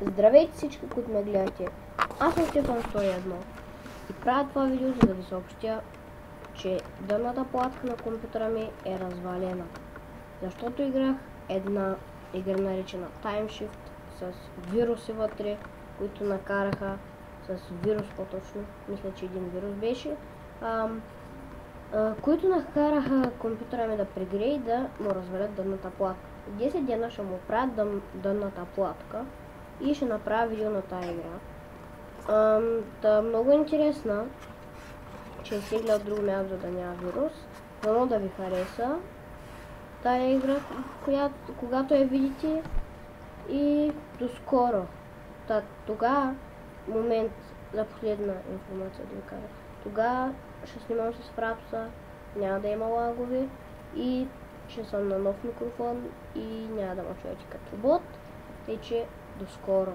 Здравейте всички, които ме гледате. Аз съм Стефан 101 и правя това видео, за да ви съобщя, че дънната платка на компютъра ми е развалена. Защото играх една игра наречена Time Shift с вируси вътре, които накараха с вирус по-точно, мисля, че един вирус беше, които накараха компютъра ми да прегрее и да му развалят дънната платка. 10 дена ще му правят дънната платка и ще направя видео на тази игра. Много интересна, че си гледа от друго място, за да няма вирус. Дано да ви хареса тая игра, когато я видите, и до скоро. Тогава, момент за последна информация да ви кажа. Тогава ще снимам с Фрапса, няма да има лагове и ще съм на нов микрофон и няма да ме чуете като бот. Тъй че до скоро.